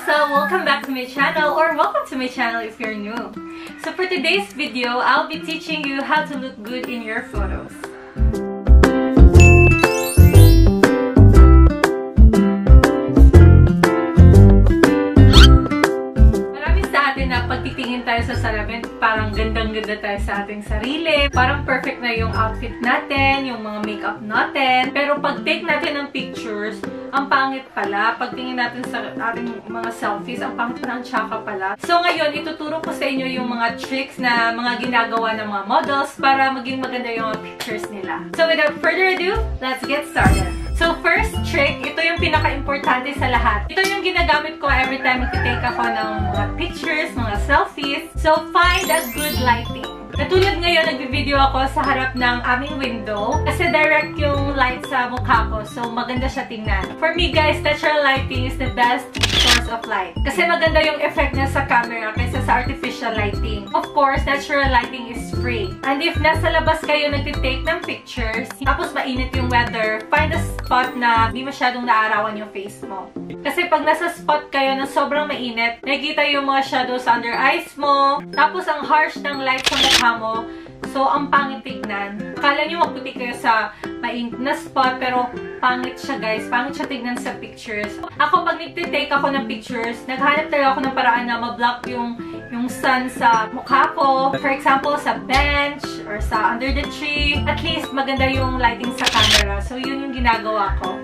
So welcome back to my channel, or welcome to my channel if you're new. So for today's video, I'll be teaching you how to look good in your photos. Pagtitingin tayo sa salamin, parang gandang-ganda tayo sa ating sarili. Parang perfect na yung outfit natin, yung mga makeup natin. Pero pag take natin ng pictures, ang pangit pala. Pagtingin natin sa ating mga selfies, ang pangit pa ng tsaka pala. So ngayon, ituturo ko sa inyo yung mga tricks na mga ginagawa ng mga models para maging maganda yung pictures nila. So without further ado, let's get started. So first trick, ito yung pinaka-importante sa lahat. Ito yung ginagamit ko every time nag-take ako ng mga pictures, mga selfies. So find a good lighting. Katulad ngayon, nag-video ako sa harap ng aming window kasi direct yung light sa mukha ko. So maganda siya tingnan. For me guys, natural lighting is the best source of light. Kasi maganda yung effect niya sa camera kaysa sa artificial lighting. Of course, natural lighting is free. And if nasa labas kayo nagtitake ng pictures, tapos mainit yung weather, find a spot na di masyadong naarawan yung face mo. Kasi pag nasa spot kayo na sobrang mainit, nakikita yung mga shadows under eyes mo, tapos ang harsh ng light sa mukha mo, so ang pangit tignan. Akala nyo maputi kayo sa mainit na spot, pero pangit siya guys. Pangit siya tignan sa pictures. Ako, pag nagtitake ako ng pictures, naghanap talaga ako ng paraan na ma-block yung sun sa mukha ko. For example, sa bench or sa under the tree. At least maganda yung lighting sa camera. So yun yung ginagawa ko.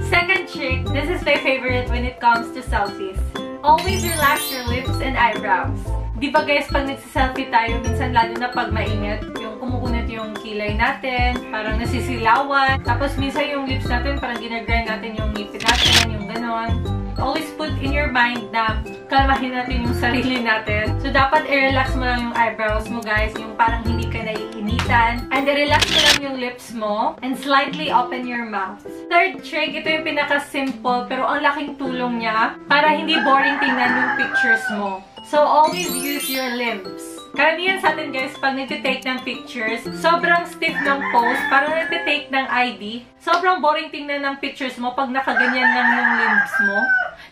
Second trick, this is my favorite when it comes to selfies. Always relax your lips and eyebrows. Di ba guys, pag nagsiselfie tayo, minsan lalo na pag mainit, yung kumukunat yung kilay natin, parang nasisilawan. Tapos minsan yung lips natin, parang ginagrind natin yung ngipin natin, yung ganon. Always put in your mind na kalmahin natin yung sarili natin. So dapat i-relax mo lang yung eyebrows mo guys, yung parang hindi ka naiinitan. And i-relax mo lang yung lips mo and slightly open your mouth. Third trick, ito yung pinaka-simple pero ang laking tulong niya para hindi boring tingnan yung pictures mo. So always use your limbs. Karamihan sa atin guys, pag nagtitake ng pictures, sobrang stiff ng pose, parang nagtitake ng ID. Sobrang boring tingnan ng pictures mo pag nakaganyan lang yung limbs mo.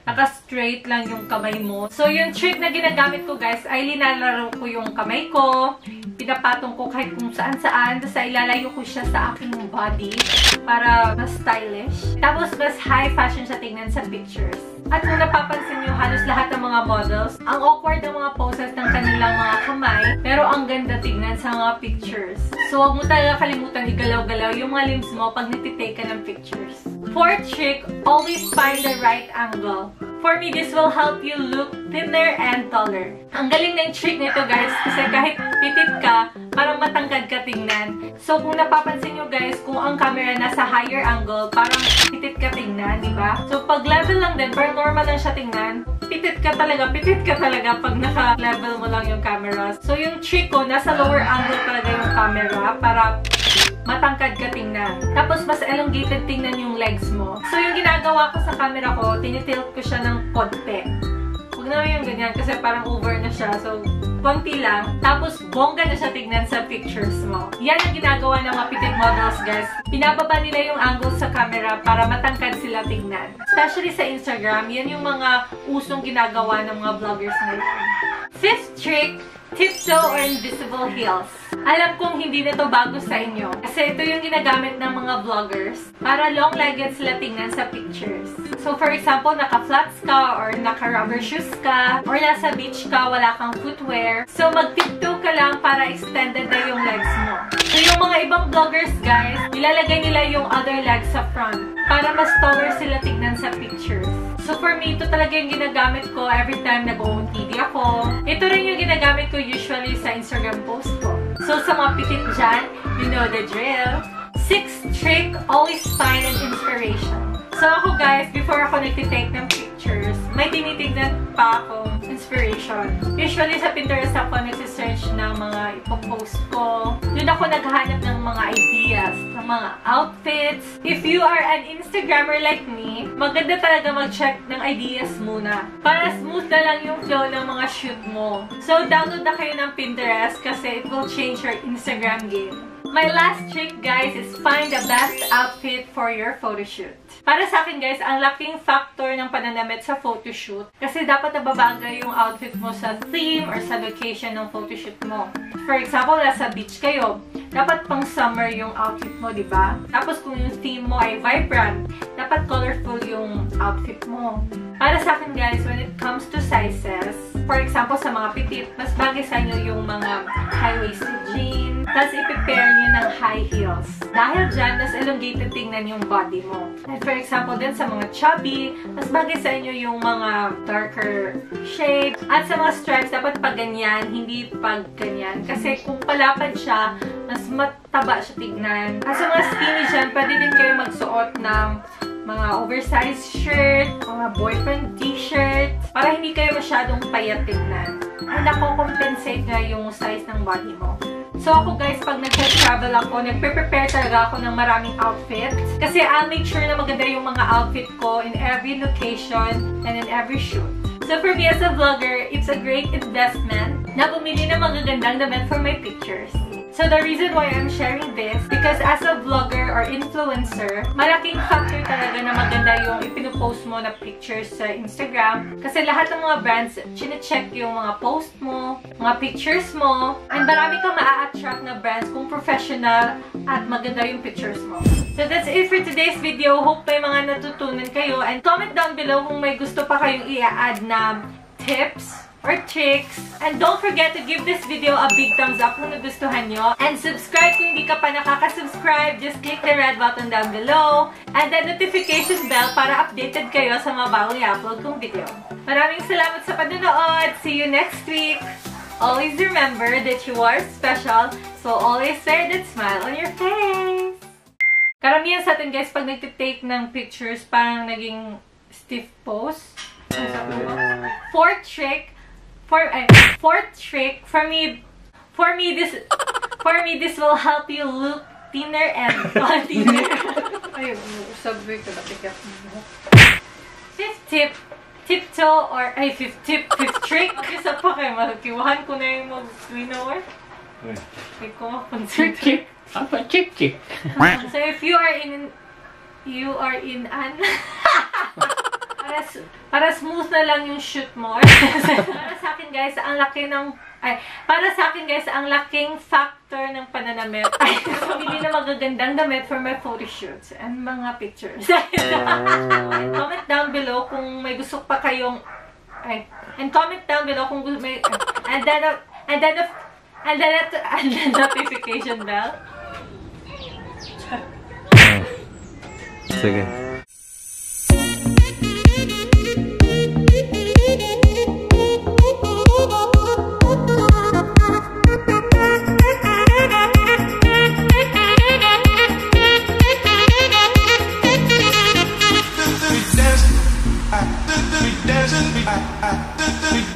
Naka-straight lang yung kamay mo. So yung trick na ginagamit ko guys, ay linalaro ko yung kamay ko. Pinapatong ko kahit kung saan-saan. Tapos ilalayo ko siya sa aking body para mas stylish. Tapos mas high fashion siya tingnan sa pictures. At kung napapansin nyo, halos lahat ng mga models, ang awkward ng mga poses ng kanilang mga kamay, pero ang ganda tignan sa mga pictures. So, huwag mo talaga kalimutan igalaw-galaw yung mga limbs mo pag nagtitake ka ng pictures. Fourth trick, always find the right angle. For me, this will help you look thinner and taller. Ang galing ng trick nito guys, kasi kahit pitit ka, parang matangkad ka tingnan. So, kung napapansin nyo guys, kung ang camera nasa higher angle, parang pitit ka tingnan, di ba? So, pag level lang din, parang normal lang siya tingnan, pitit ka talaga pag naka-level mo lang yung camera. So, yung trick ko, nasa lower angle talaga yung camera para matangkad ka tingnan. Tapos, mas elongated tingnan yung legs mo. So, yung ginagawa ko sa camera ko, tinitilt ko siya ng konti. Huwag na yung ganyan kasi parang over na siya. So, konti lang. Tapos, bongga na siya tignan sa pictures mo. Yan ang ginagawa ng mga pitit models, guys. Pinababa nila yung angle sa camera para matangkad sila tignan. Especially sa Instagram, yan yung mga usong ginagawa ng mga vloggers ngayon. Fifth trick, tiptoe or invisible heels. Alam kong hindi na to bago sa inyo. Kasi ito yung ginagamit ng mga vloggers para long-legged sila tingnan sa pictures. So for example, naka-flats ka or naka-rubber shoes ka or nasa beach ka, wala kang footwear. So mag-tiptoe ka lang para extended na yung legs mo. So yung mga ibang vloggers guys, nilalagay nila yung other legs sa front para mas taller sila tignan sa pictures. So for me, ito talaga yung ginagamit ko every time nag-OOTD ako. Ito rin yung ginagamit ko usually sa Instagram post ko. So sa mga pitit dyan, you know the drill. Sixth trick, always find an inspiration. So ako guys, before ako nagtitake ng pictures, may tinitignan pa akong inspiration. Usually sa Pinterest ako nagsisearch ng mga ipopost ko. Doon ako naghahanap ng mga ideas, ng mga outfits. If you are an Instagrammer like me, maganda talaga mag-check ng ideas muna. Para smooth na lang yung flow ng mga shoot mo. So download na kayo ng Pinterest kasi it will change your Instagram game. My last trick, guys, is find the best outfit for your photoshoot. Para sa akin, guys, ang laking factor ng pananamit sa photoshoot kasi dapat nababagay yung outfit mo sa theme or sa location ng photoshoot mo. For example, nasa beach kayo, dapat pang summer yung outfit mo, di ba? Tapos kung yung theme mo ay vibrant, dapat colorful yung outfit mo. Para sa akin, guys, when it comes to sizes, for example, sa mga pitit, mas bagay sa inyo yung mga high-waisted jeans, tapos i-prepare nyo ng high heels. Dahil dyan, mas elongated tingnan yung body mo. And for example, din sa mga chubby, mas bagay sa inyo yung mga darker shade. At sa mga stripes, dapat pag ganyan, hindi pag ganyan. Kasi kung palapad siya, mas mataba siya tignan. At sa mga skinny dyan, pwede din kayo magsuot ng mga oversized shirt, mga boyfriend t-shirt, para hindi kayo masyadong payat tignan. At nako-compensate nga yung size ng body mo. So ako, guys, pag nag-travel ako, nagpe-prepare talaga ako ng maraming outfits. Kasi I'll make sure na maganda yung mga outfit ko in every location and in every shoot. So for me as a vlogger, it's a great investment na bumili ng magagandang damit for my pictures. So the reason why I'm sharing this, because as a vlogger or influencer, malaking factor talaga na maganda yung ipinupost mo na pictures sa Instagram. Kasi lahat ng mga brands, chine-check yung mga post mo, mga pictures mo, and marami kang maa-attract na brands kung professional at maganda yung pictures mo. So that's it for today's video. Hope may mga natutunan kayo. And comment down below kung may gusto pa kayong i-add na tips or tricks. And don't forget to give this video a big thumbs up kung nagustuhan nyo. And subscribe kung hindi ka pa nakaka-subscribe. Just click the red button down below. And the notification bell para updated kayo sa mga bagong i-upload kong video. Maraming salamat sa panonood. See you next week. Always remember that you are special. So always wear that smile on your face. Karamihan sa atin, guys, pag nagtitake ng pictures, parang naging stiff pose. Fourth trick, for me this will help you look thinner and thinner. Ayun, sabi ko na pick up mo. Fifth tip, tiptoe or fifth trick. Isa pa kayo, magkiwahan ko na yung mag-winnower. Hindi ko ma-concentrate. Apa chick? So if you are in an para smooth na lang yung shoot mo. Para sa akin, guys, ang laking factor ng pananamit ay pumili na magagandang damit for my photo shoots and mga pictures. And comment down below kung may gusto pa kayong and comment down below kung gusto may and then notification bell. Sige.